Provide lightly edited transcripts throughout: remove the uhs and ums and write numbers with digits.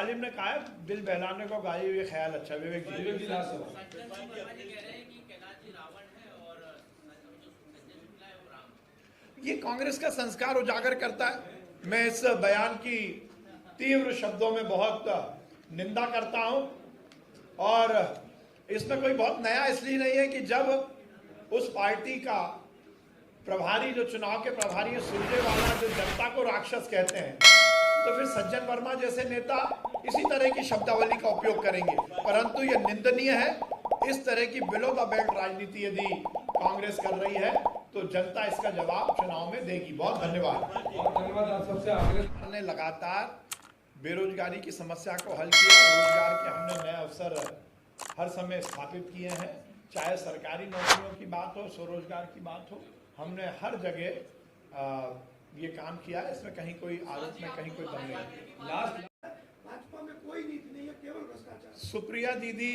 तालिब ने कहा है दिल बहलाने को गाली हुई ख्याल अच्छा। विवेक जी ये कांग्रेस का संस्कार उजागर करता है। मैं इस बयान की तीव्र शब्दों में बहुत निंदा करता हूं और इसमें कोई बहुत नया इसलिए नहीं है कि जब उस पार्टी का प्रभारी जो चुनाव के प्रभारी है सुरजेवाला जो जनता को राक्षस कहते हैं, तो फिर सज्जन वर्मा जैसे नेता इसी तरह की शब्दावली का उपयोग करेंगे। परंतु यह निंदनीय है। इस तरह की बिलो द बेल्ट राजनीति यदि कांग्रेस कर रही है तो जनता इसका जवाब चुनाव में देगी। बहुत धन्यवाद। आप सबसे आग्रह हमने लगातार बेरोजगारी की समस्या को हल किया। रोजगार के हमने नए अवसर हर समय स्थापित किए हैं, चाहे सरकारी नौकरियों की बात हो, स्वरोजगार की बात हो, हमने हर जगह ये काम किया है। इसमें कहीं कोई आरोप में कहीं कोई दम नहीं। भाजपा में कोई नीति नहीं है, केवल भ्रष्टाचार। सुप्रिया दीदी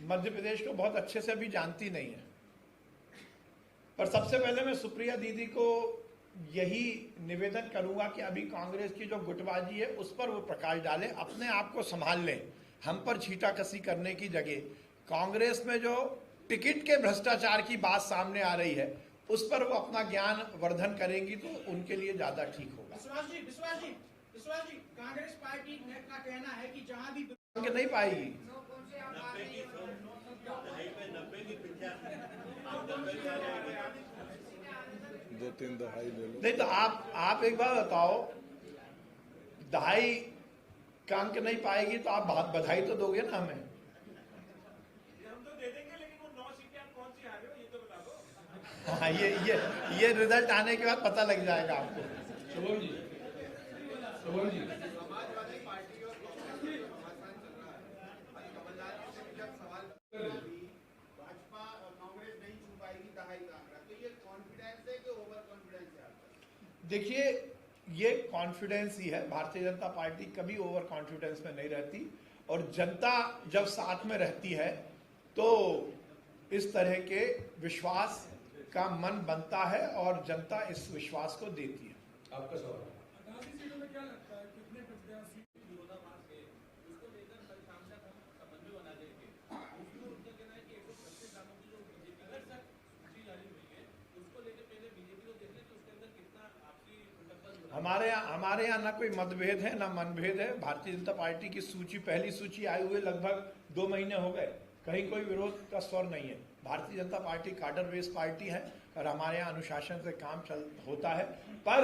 मध्य प्रदेश को बहुत अच्छे से अभी जानती नहीं है, पर सबसे पहले मैं सुप्रिया दीदी को यही निवेदन करूंगा कि अभी कांग्रेस की जो गुटबाजी है उस पर वो प्रकाश डालें, अपने आप को संभाल लें। हम पर छीटाकसी करने की जगह कांग्रेस में जो टिकट के भ्रष्टाचार की बात सामने आ रही है उस पर वो अपना ज्ञान वर्धन करेंगी तो उनके लिए ज्यादा ठीक होगा। विश्वास जी, कांग्रेस पार्टी का कहना है कि जहां भी नहीं पाएगी। दो तीन दहाई ले लो। नहीं तो आप एक बार बताओ, दहाई का अंक नहीं पाएगी तो आप बधाई तो दोगे ना हमें। हम तो दे देंगे, लेकिन वो 9 सीटें आप कौन सी हारे हो ये तो बता दो। हाँ, ये रिजल्ट आने के बाद पता लग जाएगा आपको। शुभम जी समाजवादी पार्टी और घमासान चल रहा है। कमलनाथ जी से जब सवाल भाजपा और कांग्रेस नहीं छू पाएगी दहाई का आंकड़ा, तो ये कॉन्फिडेंस है कि ओवर कॉन्फिडेंस है? देखिए, ये कॉन्फिडेंस ही है। भारतीय जनता पार्टी कभी ओवर कॉन्फिडेंस में नहीं रहती और जनता जब साथ में रहती है तो इस तरह के विश्वास का मन बनता है और जनता इस विश्वास को देती है। आपका सवाल। सीटों में क्या लगता है कितने प्रत्याशी हमारे यहाँ ना कोई मतभेद है ना मनभेद है। भारतीय जनता पार्टी की सूची, पहली सूची आए हुए लगभग 2 महीने हो गए, कहीं कोई विरोध का स्वर नहीं है। Bharatiya Janata party cadre based party है और हमारे यहाँ अनुशासन से काम होता है। पर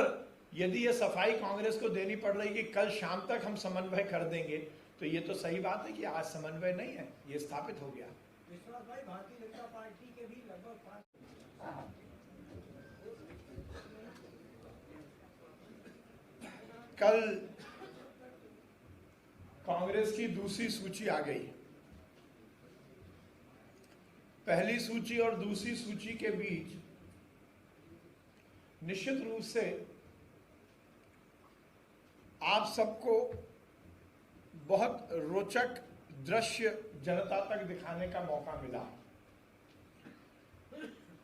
यदि ये सफाई कांग्रेस को देनी पड़ रही कि कल शाम तक हम समन्वय कर देंगे, तो ये तो सही बात है कि आज समन्वय नहीं है, ये स्थापित हो गया। विश्वास भाई, भारतीय जनता पार्टी के भी लगभग 5 कल कांग्रेस की दूसरी सूची आ गई। पहली सूची और दूसरी सूची के बीच निश्चित रूप से आप सबको बहुत रोचक दृश्य जनता तक दिखाने का मौका मिला।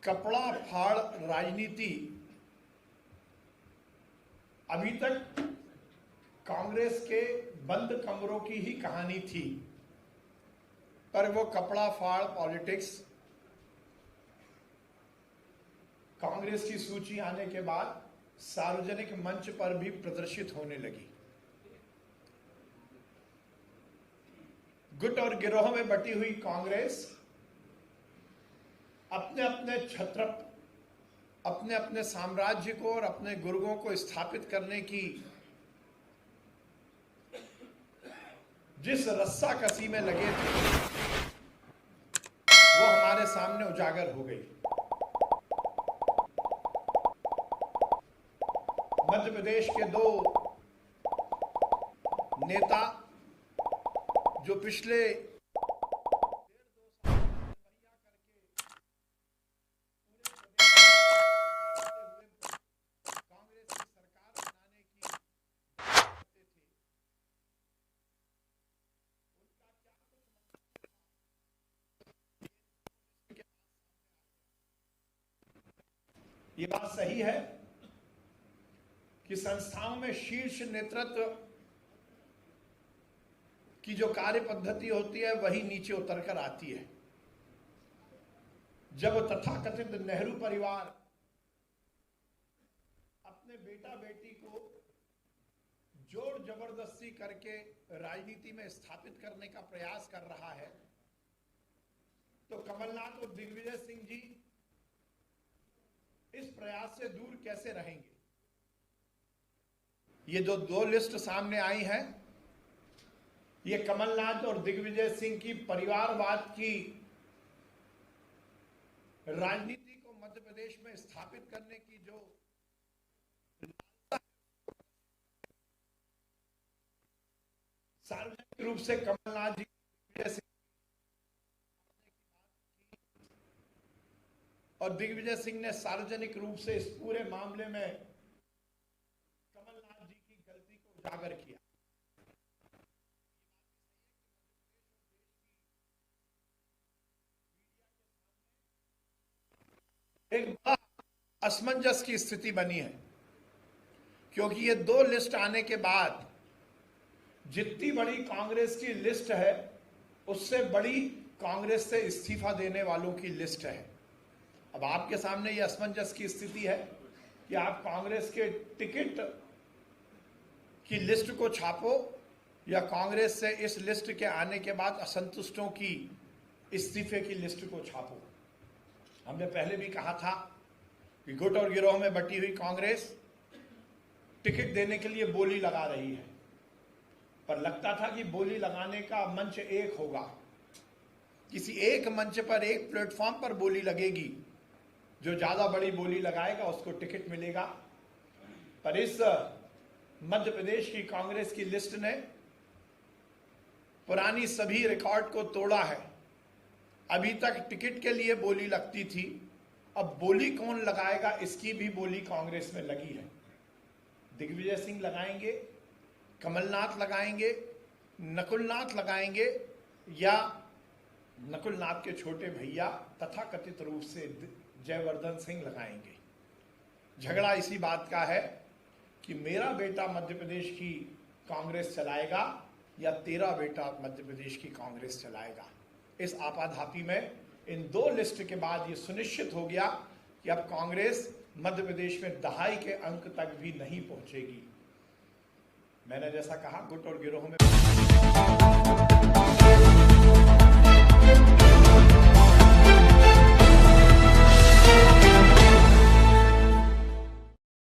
कपड़ा फाड़ राजनीति अभी तक कांग्रेस के बंद कमरों की ही कहानी थी, पर वो कपड़ा फाड़ पॉलिटिक्स कांग्रेस की सूची आने के बाद सार्वजनिक मंच पर भी प्रदर्शित होने लगी। गुट और गिरोह में बटी हुई कांग्रेस अपने अपने छत्र, अपने अपने साम्राज्य को और अपने गुर्गों को स्थापित करने की जिस रस्साकसी में लगे थे वो हमारे सामने उजागर हो गई। मध्य प्रदेश के 2 नेता जो पिछले ये बात सही है कि संस्थाओं में शीर्ष नेतृत्व की जो कार्य पद्धति होती है वही नीचे उतर कर आती है। जब तथाकथित नेहरू परिवार अपने बेटा बेटी को जोर जबरदस्ती करके राजनीति में स्थापित करने का प्रयास कर रहा है, तो कमलनाथ और दिग्विजय सिंह जी इस प्रयास से दूर कैसे रहेंगे? ये जो दो लिस्ट सामने आई है, ये कमलनाथ और दिग्विजय सिंह की परिवारवाद की राजनीति को मध्य प्रदेश में स्थापित करने की जो सार्वजनिक रूप से कमलनाथ जी और दिग्विजय सिंह ने सार्वजनिक रूप से इस पूरे मामले में कमलनाथ जी की गलती को उजागर किया। एक बड़ा असमंजस की स्थिति बनी है, क्योंकि ये दो लिस्ट आने के बाद जितनी बड़ी कांग्रेस की लिस्ट है उससे बड़ी कांग्रेस से इस्तीफा देने वालों की लिस्ट है। अब आपके सामने ये असमंजस की स्थिति है कि आप कांग्रेस के टिकट की लिस्ट को छापो या कांग्रेस से इस लिस्ट के आने के बाद असंतुष्टों की इस्तीफे की लिस्ट को छापो। हमने पहले भी कहा था कि गुट और गिरोह में बटी हुई कांग्रेस टिकट देने के लिए बोली लगा रही है, पर लगता था कि बोली लगाने का मंच एक होगा, किसी एक मंच पर एक प्लेटफॉर्म पर बोली लगेगी, जो ज्यादा बड़ी बोली लगाएगा उसको टिकट मिलेगा। पर इस मध्य प्रदेश की कांग्रेस की लिस्ट ने पुरानी सभी रिकॉर्ड को तोड़ा है। अभी तक टिकट के लिए बोली लगती थी, अब बोली कौन लगाएगा इसकी भी बोली कांग्रेस में लगी है। दिग्विजय सिंह लगाएंगे, कमलनाथ लगाएंगे, नकुलनाथ लगाएंगे या नकुलनाथ के छोटे भैया तथाकथित रूप से जयवर्धन सिंह लगाएंगे। झगड़ा इसी बात का है कि मेरा बेटा मध्य प्रदेश की कांग्रेस चलाएगा या तेरा बेटा मध्य प्रदेश की कांग्रेस चलाएगा। इस आपाधापी में इन दो लिस्ट के बाद ये सुनिश्चित हो गया कि अब कांग्रेस मध्य प्रदेश में दहाई के अंक तक भी नहीं पहुंचेगी। मैंने जैसा कहा, गुट और गिरोह में